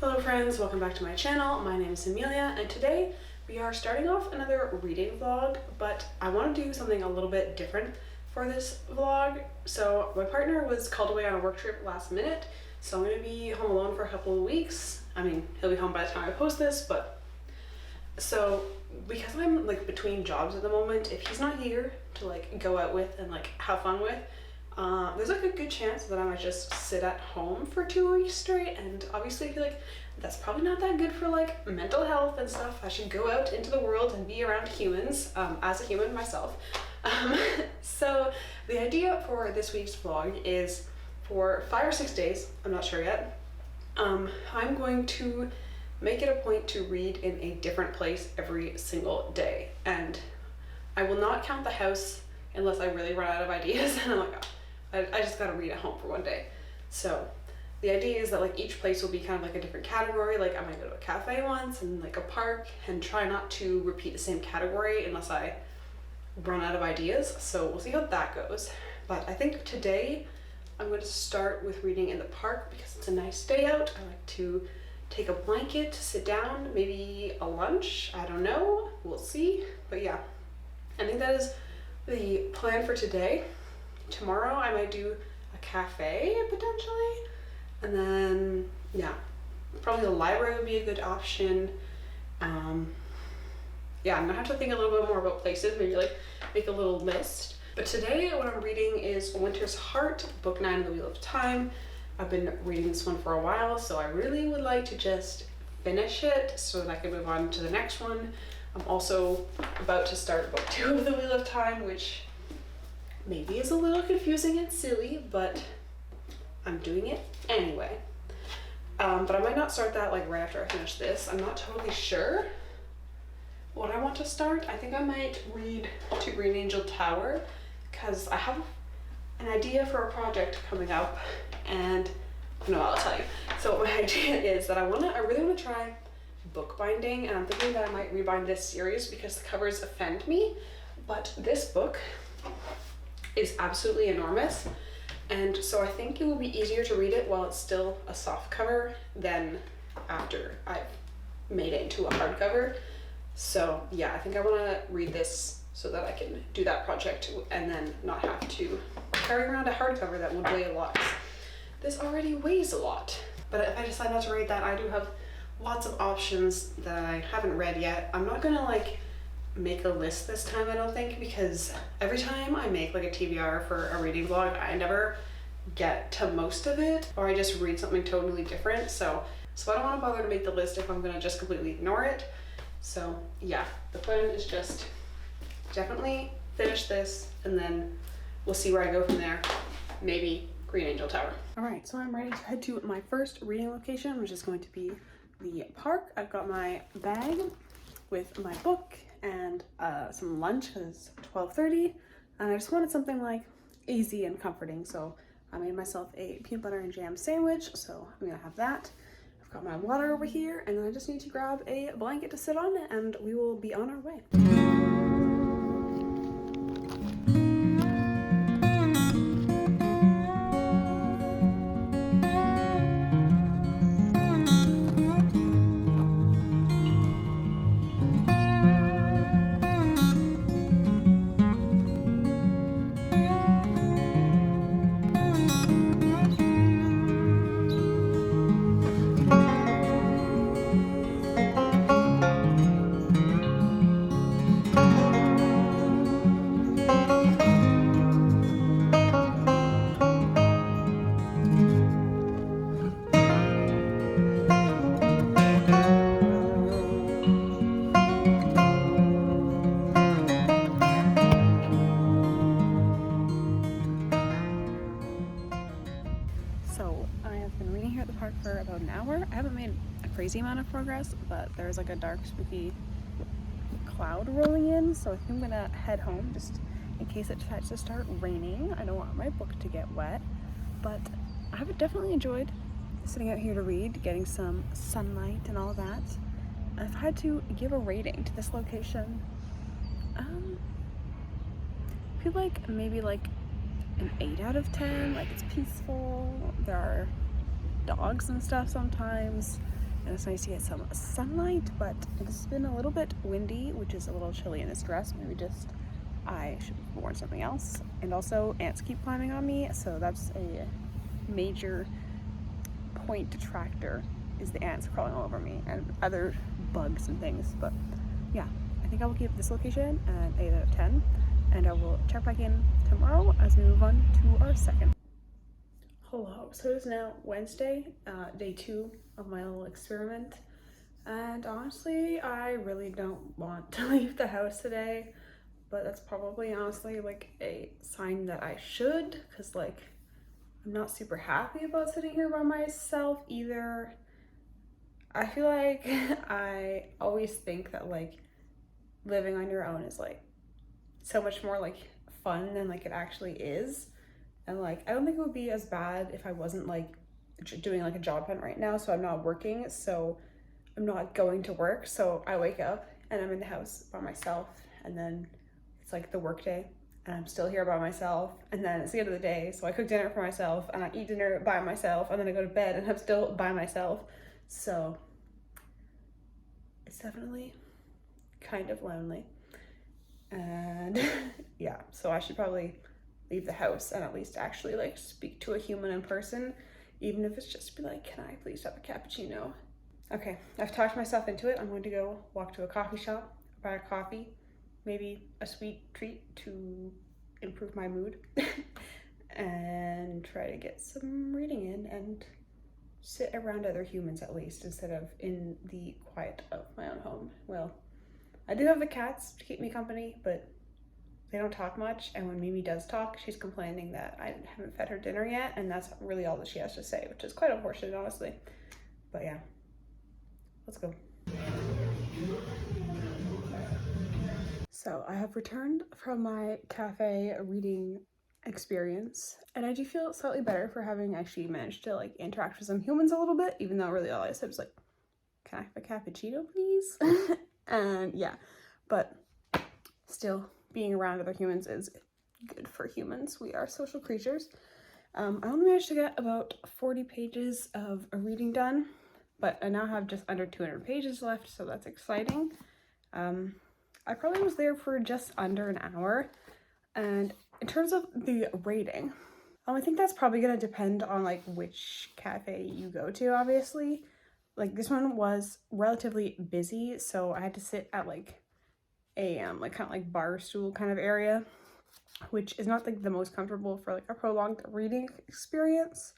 Hello friends, welcome back to my channel. My name is Amelia and today we are starting off another reading vlog, but I want to do something a little bit different for this vlog. So my partner was called away on a work trip last minute, so I'm going to be home alone for a couple of weeks. I mean, he'll be home by the time I post this, but so because I'm like between jobs at the moment, if he's not here to like go out with and like have fun with, there's like a good chance that I might just sit at home for 2 weeks straight, and obviously I feel like that's probably not that good for like mental health and stuff. I should go out into the world and be around humans, as a human myself. So the idea for this week's vlog is for 5 or 6 days, I'm not sure yet, I'm going to make it a point to read in a different place every single day, and I will not count the house unless I really run out of ideas and I'm like, I just gotta read at home for one day. So the idea is that like each place will be kind of like a different category. Like I might go to a cafe once and like a park, and try not to repeat the same category unless I run out of ideas. So we'll see how that goes. But I think today I'm going to start with reading in the park because it's a nice day out. I like to take a blanket, sit down, maybe a lunch, I don't know, we'll see. But yeah, I think that is the plan for today. Tomorrow I might do a cafe potentially, and then yeah, probably the library would be a good option. Yeah, I'm gonna have to think a little bit more about places, maybe like make a little list. But today what I'm reading is Winter's Heart, book 9 of the Wheel of Time. I've been reading this one for a while, so I really would like to just finish it so that I can move on to the next one. I'm also about to start book 2 of the Wheel of Time, which maybe is a little confusing and silly, but I'm doing it anyway. But I might not start that like right after I finish this. I'm not totally sure what I want to start. I think I might read To Green Angel Tower because I have an idea for a project coming up, and no, I'll tell you. So my idea is that I really want to try bookbinding, and I'm thinking that I might rebind this series because the covers offend me, but this book is absolutely enormous, and so I think it will be easier to read it while it's still a soft cover than after I've made it into a hardcover. So yeah, I think I want to read this so that I can do that project and then not have to carry around a hardcover that would weigh a lot. This already weighs a lot, but if I decide not to read that, I do have lots of options that I haven't read yet. I'm not gonna like make a list this time, I don't think, because every time I make like a TBR for a reading vlog, I never get to most of it, or I just read something totally different. So I don't want to bother to make the list if I'm gonna just completely ignore it. So yeah, the plan is just definitely finish this and then we'll see where I go from there. Maybe Green Angel Tower. All right, so I'm ready to head to my first reading location, which is going to be the park. I've got my bag with my book and some lunch because it's 12:30, and I just wanted something like easy and comforting, so I made myself a peanut butter and jam sandwich, so I'm gonna have that. I've got my water over here, and then I just need to grab a blanket to sit on, and we will be on our way. So I have been reading here at the park for about an hour. I haven't made a crazy amount of progress, but there's like a dark, spooky cloud rolling in, so I think I'm gonna head home just in case it decides to start raining. I don't want my book to get wet, but I have definitely enjoyed sitting out here to read, getting some sunlight and all that. If I had to give a rating to this location, I feel like maybe like an 8 out of 10. Like, it's peaceful, there are dogs and stuff sometimes, and it's nice to get some sunlight, but it's been a little bit windy, which is a little chilly in this dress. Maybe just I should have worn something else. And also ants keep climbing on me, so that's a major point detractor, is the ants crawling all over me and other bugs and things. But yeah, I think I will keep this location an 8 out of 10, and I will check back in tomorrow as we move on to our second. Hello, so it is now Wednesday, day 2 of my little experiment, and honestly I really don't want to leave the house today, but that's probably honestly like a sign that I should, because like I'm not super happy about sitting here by myself either. I feel like I always think that like living on your own is like so much more like fun than like it actually is. And like, I don't think it would be as bad if I wasn't like doing like a job hunt right now. So I'm not working, so I'm not going to work. So I wake up and I'm in the house by myself, and then it's like the work day and I'm still here by myself. And then it's the end of the day. So I cook dinner for myself and I eat dinner by myself, and then I go to bed and I'm still by myself. So it's definitely kind of lonely. And yeah, so I should probably leave the house and at least actually like speak to a human in person, even if it's just be like, can I please have a cappuccino? Okay, I've talked myself into it. I'm going to go walk to a coffee shop, buy a coffee, maybe a sweet treat to improve my mood, and try to get some reading in and sit around other humans at least, instead of in the quiet of my own home. Well, I do have the cats to keep me company, but they don't talk much, and when Mimi does talk, she's complaining that I haven't fed her dinner yet, and that's really all that she has to say, which is quite unfortunate, honestly. But yeah, let's go. So I have returned from my cafe reading experience, and I do feel slightly better for having actually managed to like interact with some humans a little bit, even though really all I said was like, can I have a cappuccino please? And yeah, but still, being around other humans is good for humans. We are social creatures. I only managed to get about 40 pages of a reading done, but I now have just under 200 pages left, so that's exciting. I probably was there for just under an hour, and in terms of the rating, I think that's probably gonna depend on like which cafe you go to, obviously. Like this one was relatively busy, so I had to sit at like a like kind of like bar stool kind of area, which is not like the most comfortable for like a prolonged reading experience.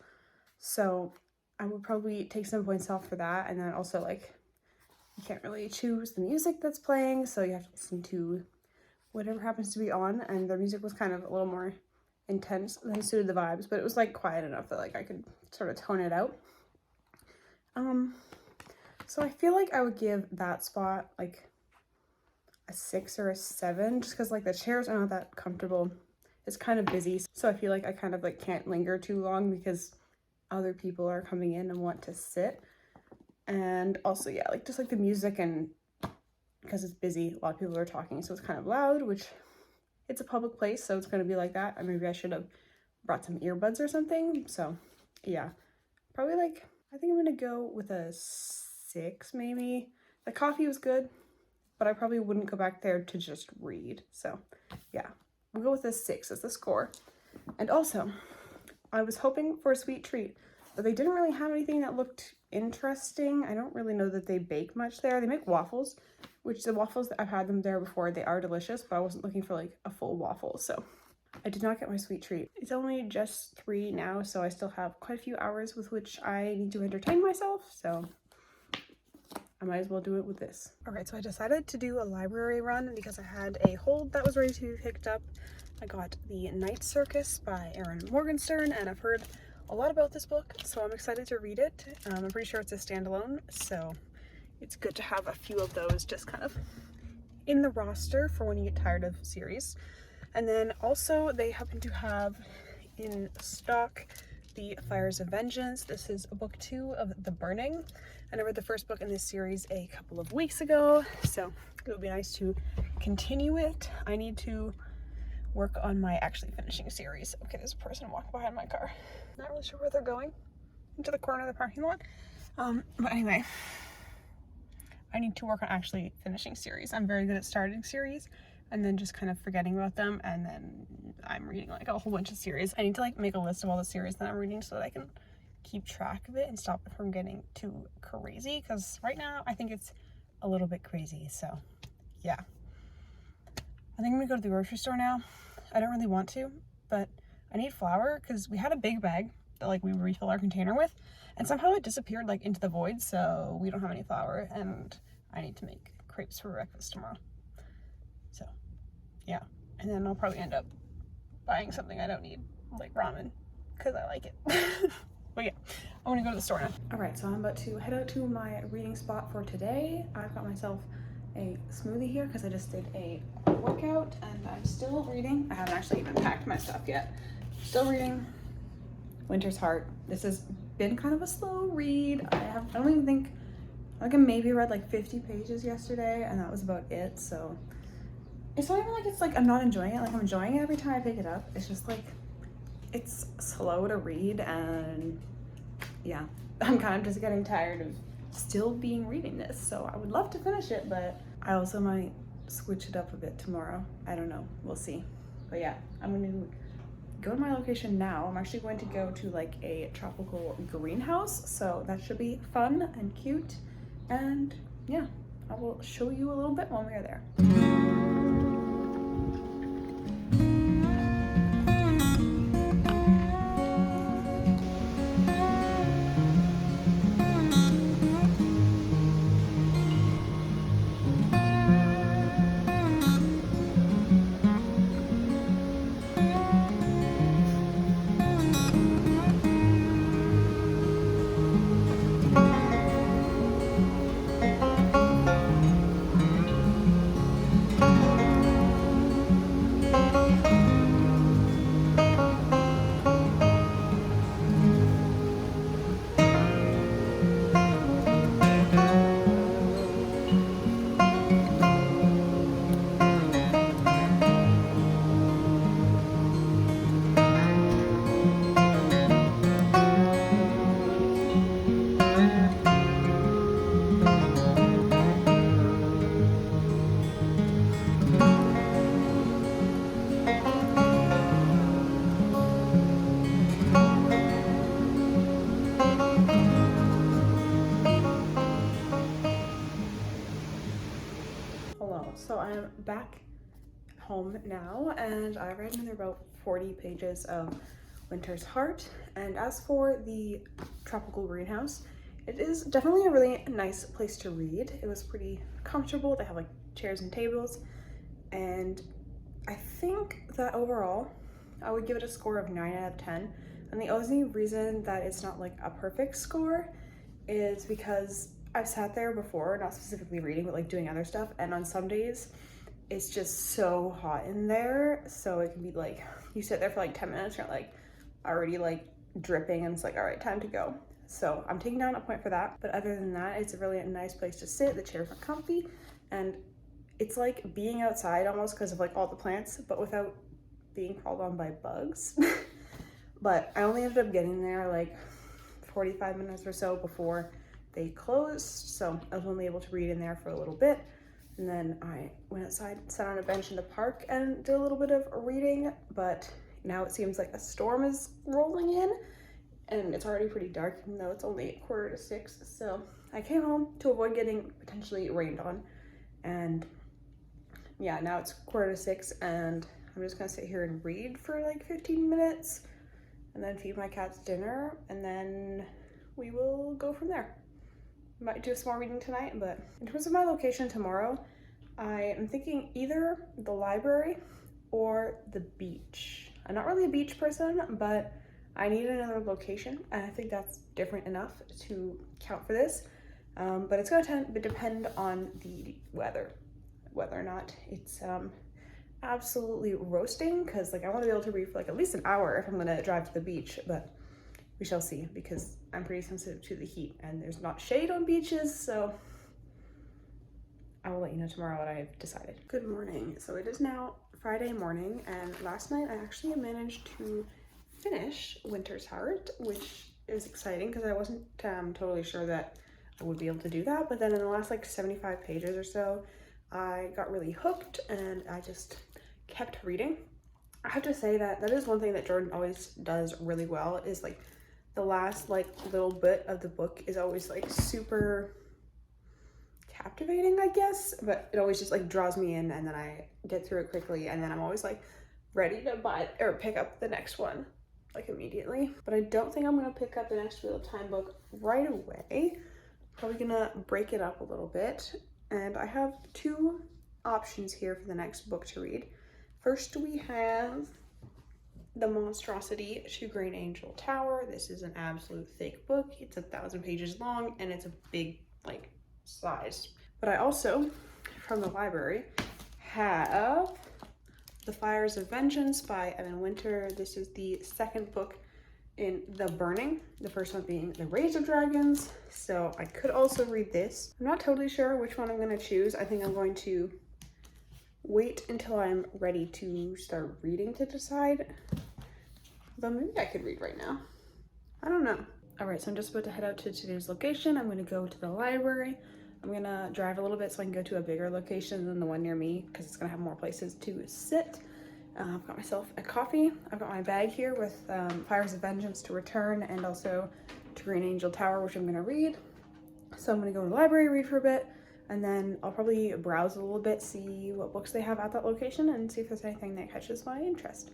So I would probably take some points off for that. And then also like you can't really choose the music that's playing, so you have to listen to whatever happens to be on, and the music was kind of a little more intense than suited the vibes, but it was like quiet enough that like I could sort of tone it out. So I feel like I would give that spot like a 6 or a 7, just because like the chairs are not that comfortable. It's kind of busy, so I feel like I kind of like can't linger too long because other people are coming in and want to sit. And also yeah, like just like the music, and because it's busy, a lot of people are talking, so it's kind of loud, which it's a public place, so it's going to be like that. And maybe I should have brought some earbuds or something. So yeah, probably like, I think I'm gonna go with a 6 maybe. The coffee was good, but I probably wouldn't go back there to just read. So yeah, we'll go with a 6 as the score. And also, I was hoping for a sweet treat, but they didn't really have anything that looked interesting. I don't really know that they bake much there. They make waffles, which the waffles that I've had them there before, they are delicious, but I wasn't looking for like a full waffle. So I did not get my sweet treat. It's only just 3 now, so I still have quite a few hours with which I need to entertain myself. So I might as well do it with this. All right, so I decided to do a library run because I had a hold that was ready to be picked up. I got The Night Circus by Erin Morgenstern, and I've heard a lot about this book, so I'm excited to read it. I'm pretty sure it's a standalone, so it's good to have a few of those just kind of in the roster for when you get tired of series. And then also they happen to have in stock The Fires of Vengeance. This is book 2 of The Burning, and I read the first book in this series a couple of weeks ago, so it would be nice to continue it. I need to work on my actually finishing series. Okay, there's a person walking behind my car. Not really sure where they're going. Into the corner of the parking lot. But anyway, I need to work on actually finishing series. I'm very good at starting series and then just kind of forgetting about them, and then I'm reading like a whole bunch of series. I need to like make a list of all the series that I'm reading so that I can keep track of it and stop it from getting too crazy, because right now I think it's a little bit crazy. So yeah, I think I'm gonna go to the grocery store now. I don't really want to, but I need flour because we had a big bag that like we refill our container with, and somehow it disappeared like into the void, so we don't have any flour, and I need to make crepes for breakfast tomorrow. So yeah, and then I'll probably end up buying something I don't need, like ramen, because I like it. But yeah, I'm gonna go to the store now. All right, so I'm about to head out to my reading spot for today. I've got myself a smoothie here because I just did a workout, and I'm still reading. I haven't actually even packed my stuff yet. Still reading Winter's Heart. This has been kind of a slow read. I don't even think, like, I maybe read like 50 pages yesterday, and that was about it. So it's not even like it's like I'm not enjoying it. Like, I'm enjoying it every time I pick it up. It's just like it's slow to read, and yeah, I'm kind of just getting tired of still reading this. So I would love to finish it, but I also might switch it up a bit tomorrow. I don't know, we'll see. But yeah, I'm gonna go to my location now. I'm actually going to go to like a tropical greenhouse, so that should be fun and cute. And yeah, I will show you a little bit when we are there. Hello, so I'm back home now, and I read another about 40 pages of Winter's Heart. And as for the tropical greenhouse, it is definitely a really nice place to read. It was pretty comfortable. They have like chairs and tables, and I think that overall I would give it a score of 9 out of 10. And the only reason that it's not like a perfect score is because I've sat there before, not specifically reading, but like doing other stuff, and on some days it's just so hot in there, so it can be like you sit there for like 10 minutes, you're like already like dripping, and it's like, all right, time to go. So I'm taking down a point for that, but other than that, it's a really nice place to sit. The chairs are comfy, and it's like being outside almost because of like all the plants, but without being crawled on by bugs. But I only ended up getting there like 45 minutes or so before they closed, so I was only able to read in there for a little bit. And then I went outside, sat on a bench in the park, and did a little bit of reading. But now it seems like a storm is rolling in, and it's already pretty dark, even though it's only 5:45. So I came home to avoid getting potentially rained on. And yeah, now it's 5:45, and I'm just gonna sit here and read for like 15 minutes, and then feed my cats dinner, and then we will go from there. Might do some more reading tonight, but in terms of my location tomorrow, I am thinking either the library or the beach. I'm not really a beach person, but I need another location, and I think that's different enough to count for this. But it's gonna depend on the weather, whether or not it's absolutely roasting, because like I want to be able to read for like at least an hour if I'm gonna drive to the beach, but we shall see, because I'm pretty sensitive to the heat, and there's not shade on beaches, so I will let you know tomorrow what I've decided. Good morning. So it is now Friday morning, and last night I actually managed to finish Winter's Heart, which it was exciting because I wasn't totally sure that I would be able to do that. But then in the last like 75 pages or so, I got really hooked and I just kept reading. I have to say that that is one thing that Jordan always does really well, is like the last like little bit of the book is always like super captivating, I guess, but it always just like draws me in, and then I get through it quickly, and then I'm always like ready to buy or pick up the next one like immediately. But I don't think I'm gonna pick up the next Wheel of Time book right away. Probably gonna break it up a little bit, and I have two options here for the next book to read. First, we have The Monstrosity to Green Angel Tower. This is an absolute thick book. It's 1,000 pages long and it's a big like size. But I also, from the library, have The Fires of Vengeance by Evan Winter. This is the second book in The Burning, the first one being The Rage of Dragons. So I could also read this. I'm not totally sure which one I'm going to choose. I think I'm going to wait until I'm ready to start reading to decide. Although maybe I could read right now. I don't know. All right, so I'm just about to head out to today's location. I'm going to go to the library. I'm going to drive a little bit so I can go to a bigger location than the one near me, because it's going to have more places to sit. I've got myself a coffee. I've got my bag here with Fires of Vengeance to return, and also to Green Angel Tower, which I'm going to read. So I'm going to go to the library, read for a bit, and then I'll probably browse a little bit, see what books they have at that location, and see if there's anything that catches my interest.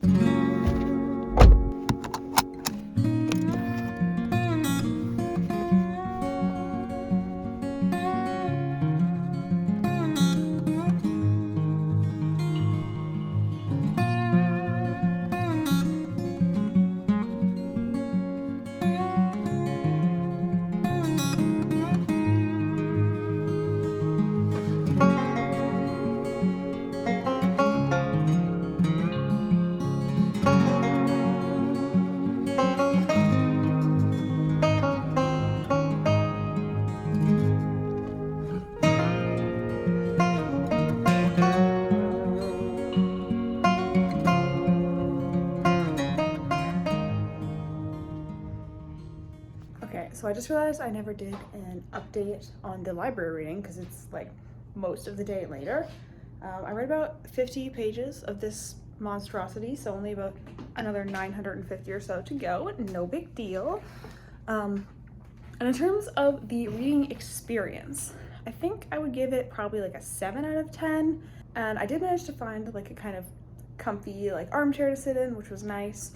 Okay, so I just realized I never did an update on the library reading because it's like most of the day later. I read about 50 pages of this monstrosity, so only about another 950 or so to go. No big deal. And in terms of the reading experience, I think I would give it probably like a 7 out of 10. And I did manage to find like a kind of comfy like armchair to sit in, which was nice.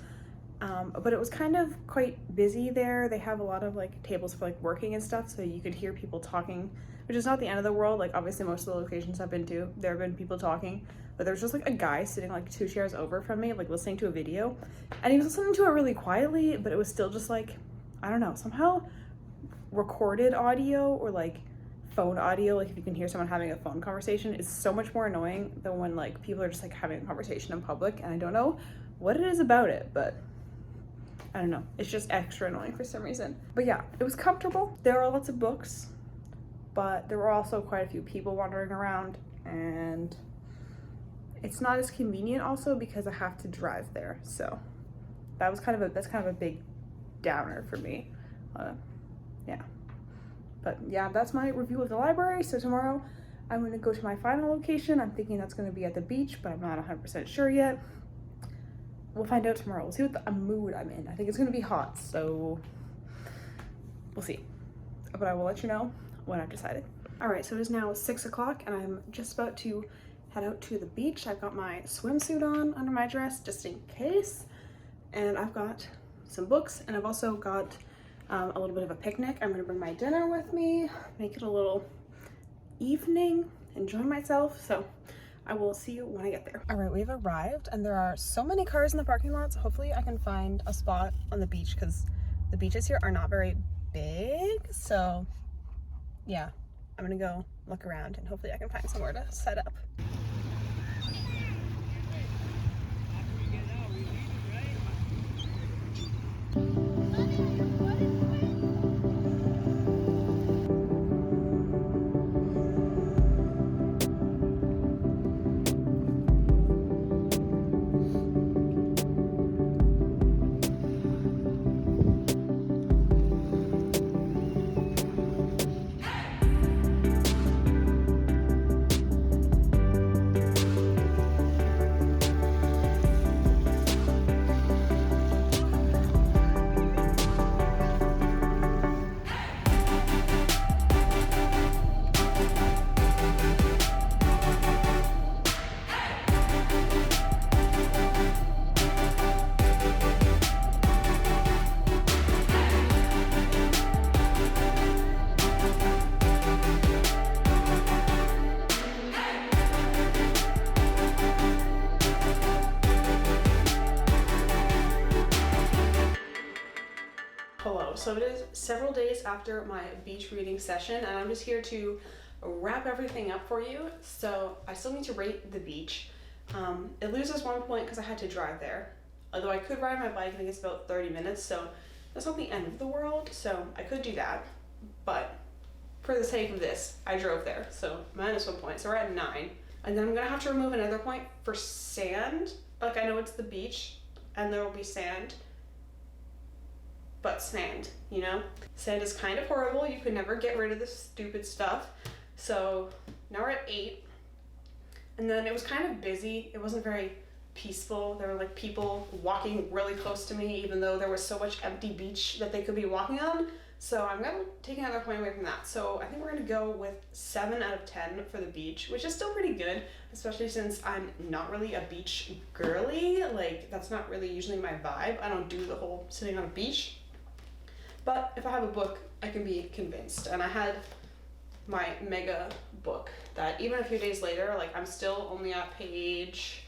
But it was kind of quite busy there. They have a lot of like tables for like working and stuff, so you could hear people talking, which is not the end of the world. Like obviously most of the locations I've been to, there have been people talking, but there was just like a guy sitting like 2 chairs over from me, like listening to a video, and he was listening to it really quietly, but it was still just like, I don't know, somehow recorded audio or like phone audio, like if you can hear someone having a phone conversation, is so much more annoying than when like people are just like having a conversation in public. And I don't know what it is about it, but I don't know, it's just extra annoying for some reason. But yeah, it was comfortable. There are lots of books, but there were also quite a few people wandering around, and it's not as convenient also because I have to drive there. So that's kind of a big downer for me. Yeah. But yeah, that's my review of the library. So tomorrow I'm going to go to my final location. I'm thinking that's going to be at the beach, but I'm not 100% sure yet. We'll find out tomorrow. We'll see what mood I'm in. I think it's going to be hot, so we'll see. But I will let you know when I've decided. All right, so it is now 6 o'clock and I'm just about to head out to the beach. I've got my swimsuit on under my dress just in case. And I've got some books, and I've also got a little bit of a picnic. I'm gonna bring my dinner with me, make it a little evening, enjoy myself. So I will see you when I get there. All right, we've arrived and there are so many cars in the parking lot. So hopefully I can find a spot on the beach because the beaches here are not very big. So yeah, I'm gonna go look around and hopefully I can find somewhere to set up. so it is several days after my beach reading session, and I'm just here to wrap everything up for you. So I still need to rate the beach. It loses 1 point because I had to drive there. Although I could ride my bike, I think it's about 30 minutes, so that's not the end of the world, so I could do that. But for the sake of this, I drove there, so minus 1 point, so we're at 9. And then I'm gonna have to remove another point for sand. Like, I know it's the beach, and there will be sand, but sand, you know? Sand is kind of horrible. You could never get rid of this stupid stuff. So now we're at 8. And then it was kind of busy. It wasn't very peaceful. There were like people walking really close to me, even though there was so much empty beach that they could be walking on. So I'm gonna take another point away from that. So I think we're gonna go with 7 out of 10 for the beach, which is still pretty good, especially since I'm not really a beach girly. Like, that's not really usually my vibe. I don't do the whole sitting on a beach. But if I have a book, I can be convinced. And I had my mega book that even a few days later, like, I'm still only at page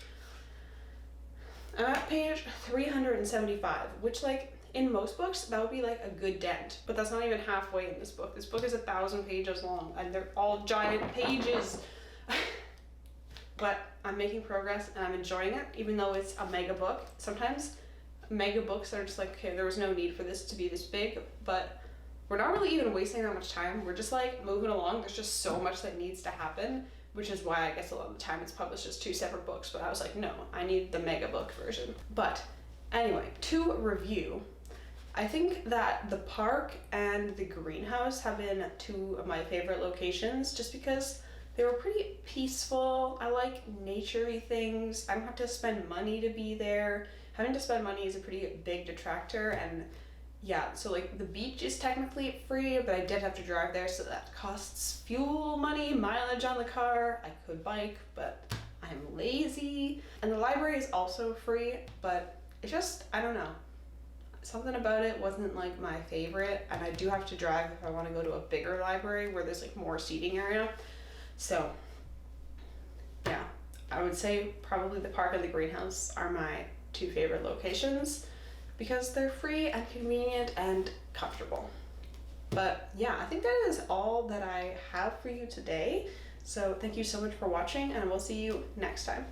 375, which, like, in most books, that would be like a good dent, but that's not even halfway in this book. This book is 1,000 pages long, and they're all giant pages. But I'm making progress, and I'm enjoying it, even though it's a mega book. Sometimes mega books are just like, okay, there was no need for this to be this big, but we're not really even wasting that much time. We're just like moving along. There's just so much that needs to happen, which is why I guess a lot of the time it's published as 2 separate books, but I was like, no, I need the mega book version. But anyway, to review, I think that the park and the greenhouse have been 2 of my favorite locations just because they were pretty peaceful. I like nature-y things. I don't have to spend money to be there. Having to spend money is a pretty big detractor, and yeah, so like the beach is technically free, but I did have to drive there, so that costs fuel money, mileage on the car. I could bike, but I'm lazy. And the library is also free, but it's just, I don't know. Something about it wasn't like my favorite, and I do have to drive if I want to go to a bigger library where there's like more seating area. So yeah, I would say probably the park and the greenhouse are my 2 favorite locations because they're free and convenient and comfortable. But yeah, I think that is all that I have for you today. So thank you so much for watching, and we'll see you next time.